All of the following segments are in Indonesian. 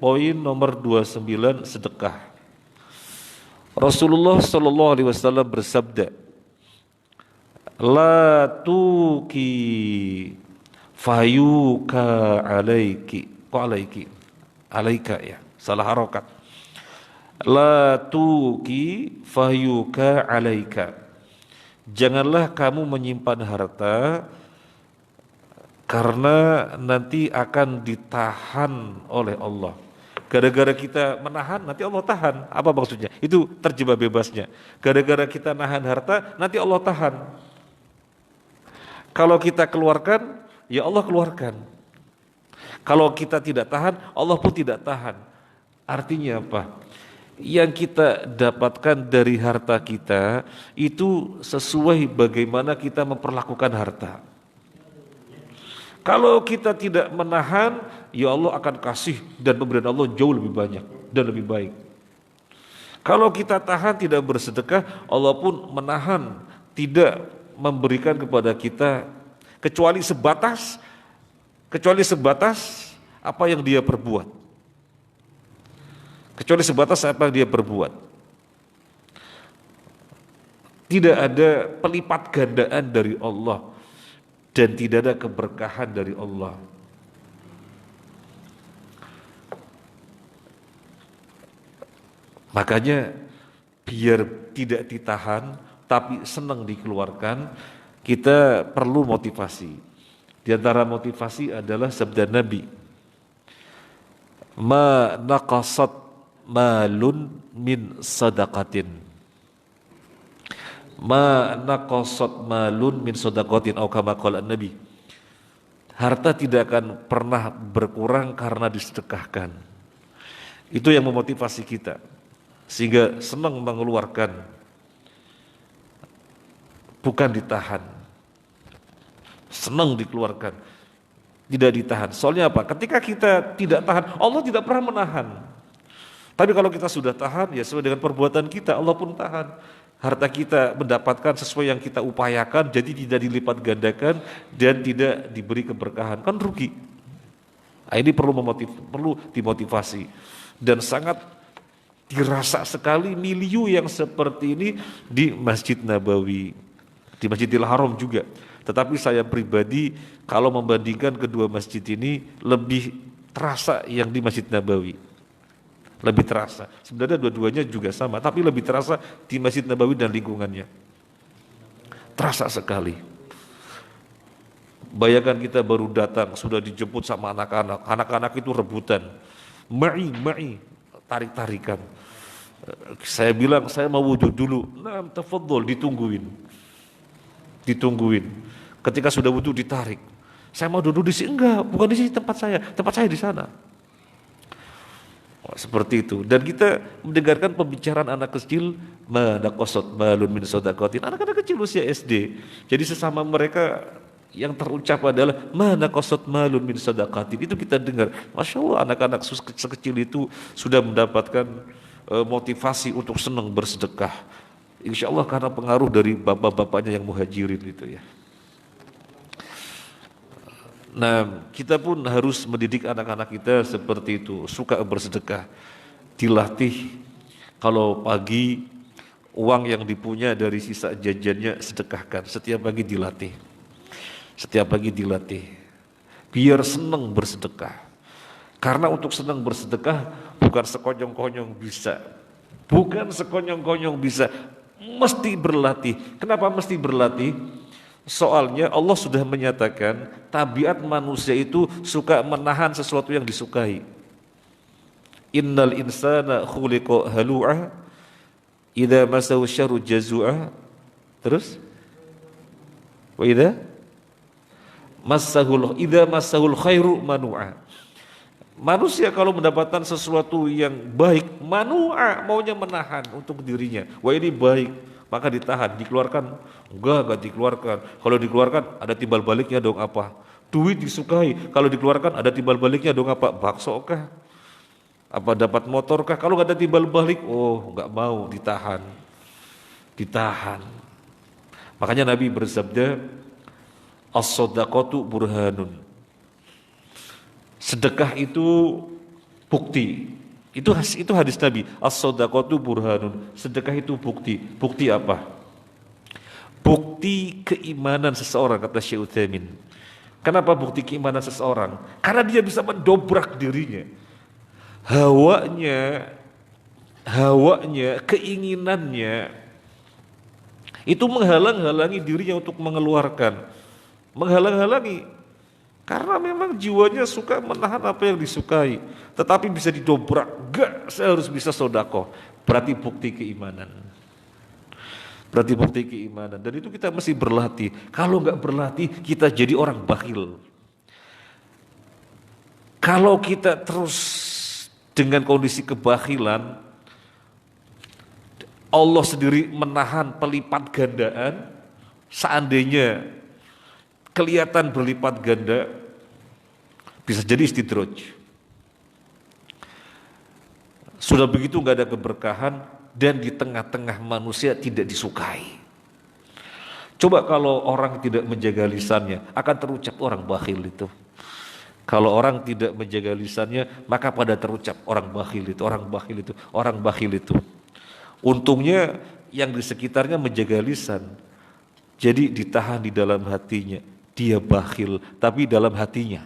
poin nomor 29, sedekah. Rasulullah Shallallahu Alaihi Wasallam bersabda, la tuki fayuka alaiki, kok alaiki, alaika ya, salah harokat. La tuki fayuka alaika, janganlah kamu menyimpan harta karena nanti akan ditahan oleh Allah. Gara-gara kita menahan, nanti Allah tahan. Apa maksudnya? Itu terjemah bebasnya. Gara-gara kita nahan harta, nanti Allah tahan. Kalau kita keluarkan, ya Allah keluarkan. Kalau kita tidak tahan, Allah pun tidak tahan. Artinya apa? Yang kita dapatkan dari harta kita itu sesuai bagaimana kita memperlakukan harta. Kalau kita tidak menahan, ya Allah akan kasih dan pemberian Allah jauh lebih banyak dan lebih baik. Kalau kita tahan tidak bersedekah, Allah pun menahan, tidak memberikan kepada kita kecuali sebatas apa yang dia perbuat. Kecuali sebatas apa yang dia perbuat. Tidak ada pelipat gandaan dari Allah. Dan tidak ada keberkahan dari Allah. Makanya biar tidak ditahan tapi senang dikeluarkan, kita perlu motivasi. Di antara motivasi adalah sabda Nabi, ma naqasat malun min sadaqatin, ma naqasat malun min sadaqatin atau kama qala Nabi. Harta tidak akan pernah berkurang karena disedekahkan. Itu yang memotivasi kita sehingga senang mengeluarkan, bukan ditahan. Senang dikeluarkan, tidak ditahan. Soalnya apa? Ketika kita tidak tahan, Allah tidak pernah menahan. Tapi kalau kita sudah tahan, ya sesuai dengan perbuatan kita, Allah pun tahan. Harta kita mendapatkan sesuai yang kita upayakan, jadi tidak dilipat gandakan dan tidak diberi keberkahan, kan rugi. Nah, ini perlu dimotivasi dan sangat dirasa sekali milieu yang seperti ini di Masjid Nabawi, di Masjidil Haram juga. Tetapi saya pribadi kalau membandingkan kedua masjid ini lebih terasa yang di Masjid Nabawi. Lebih terasa. Sebenarnya dua-duanya juga sama, tapi lebih terasa di Masjid Nabawi dan lingkungannya. Terasa sekali. Bayangkan kita baru datang, sudah dijemput sama anak-anak. Anak-anak itu rebutan. Ma'i, tarik-tarikan. Saya bilang, saya mau wudhu dulu. Nah, tafadhol, ditungguin. Ketika sudah wudhu ditarik. Saya mau duduk di sini, enggak, bukan di sini tempat saya di sana. Seperti itu. Dan kita mendengarkan pembicaraan anak kecil, ma naqasat malun min sadaqatin. Anak-anak kecil usia SD. Jadi sesama mereka yang terucap adalah ma naqasat malun min sadaqatin. Itu kita dengar. Masya Allah, anak-anak sekecil itu sudah mendapatkan motivasi untuk senang bersedekah. Insya Allah karena pengaruh dari bapak-bapaknya yang muhajirin itu ya. Nah, kita pun harus mendidik anak-anak kita seperti itu, suka bersedekah, dilatih. Kalau pagi uang yang dipunya dari sisa jajannya sedekahkan, setiap pagi dilatih. Biar senang bersedekah. Karena untuk senang bersedekah bukan sekonyong-konyong bisa, mesti berlatih. Kenapa mesti berlatih? Soalnya Allah sudah menyatakan tabiat manusia itu suka menahan sesuatu yang disukai. Innal insana khuliqa halu'a idza masahu syarru jazu'a. Terus wa idza massahul khairu manu'a. Manusia kalau mendapatkan sesuatu yang baik, manu'a, maunya menahan untuk dirinya. Wah ini baik, maka ditahan, dikeluarkan, enggak dikeluarkan. Kalau dikeluarkan ada timbal baliknya dong apa? Duit disukai, kalau dikeluarkan ada timbal baliknya dong apa? Bakso kah? Apa dapat motor kah? Kalau nggak ada timbal balik, oh nggak mau, ditahan. Makanya Nabi bersabda, as-shadaqatu burhanun. Sedekah itu bukti. Itu hadis Nabi, as-shadaqatu burhanun. Sedekah itu bukti. Bukti apa? Bukti keimanan seseorang, kata Syekh Utsaimin. Kenapa bukti keimanan seseorang? Karena dia bisa mendobrak dirinya. Hawanya, keinginannya itu menghalang-halangi dirinya untuk mengeluarkan. Menghalang-halangi karena memang jiwanya suka menahan apa yang disukai, tetapi bisa didobrak. Enggak, saya harus bisa sedekah. Berarti bukti keimanan. Berarti bukti keimanan. Dan itu kita mesti berlatih. Kalau enggak berlatih, kita jadi orang bakhil. Kalau kita terus dengan kondisi kebakhilan, Allah sendiri menahan pelipat gandaan. Seandainya kelihatan berlipat ganda, bisa jadi istidraj. Sudah begitu enggak ada keberkahan, dan di tengah-tengah manusia tidak disukai. Coba kalau orang tidak menjaga lisannya, akan terucap orang bakhil itu. Kalau orang tidak menjaga lisannya, maka pada terucap orang bakhil itu, orang bakhil itu, orang bakhil itu. Untungnya yang di sekitarnya menjaga lisan, jadi ditahan di dalam hatinya. Dia bakhil, tapi dalam hatinya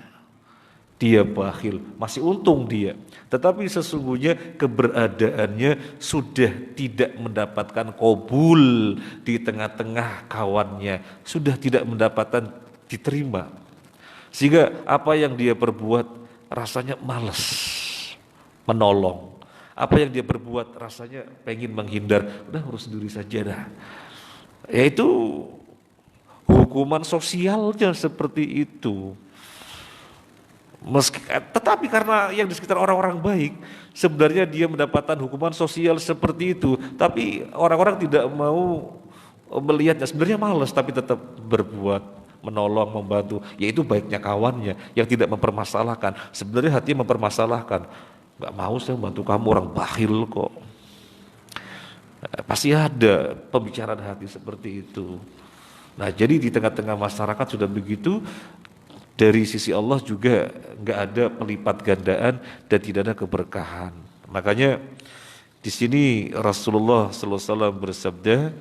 dia bakhil, masih untung dia. Tetapi sesungguhnya keberadaannya sudah tidak mendapatkan qabul di tengah-tengah kawannya, sudah tidak mendapatkan diterima. Sehingga apa yang dia perbuat rasanya malas menolong. Apa yang dia perbuat rasanya pengen menghindar, udah urus diri saja dah. Yaitu hukuman sosialnya seperti itu. Tetapi karena yang di sekitar orang-orang baik, sebenarnya dia mendapatkan hukuman sosial seperti itu, tapi orang-orang tidak mau melihatnya. Sebenarnya malas tapi tetap berbuat, menolong, membantu. Yaitu baiknya kawannya yang tidak mempermasalahkan. Sebenarnya hatinya mempermasalahkan. Gak mau saya membantu kamu, orang bakhil kok. Pasti ada pembicaraan hati seperti itu. Nah, jadi di tengah-tengah masyarakat sudah begitu, dari sisi Allah juga nggak ada pelipat gandaan dan tidak ada keberkahan. Makanya di sini Rasulullah SAW bersabda,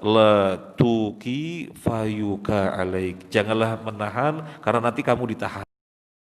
la tuki fayuka alaik, janganlah menahan karena nanti kamu ditahan.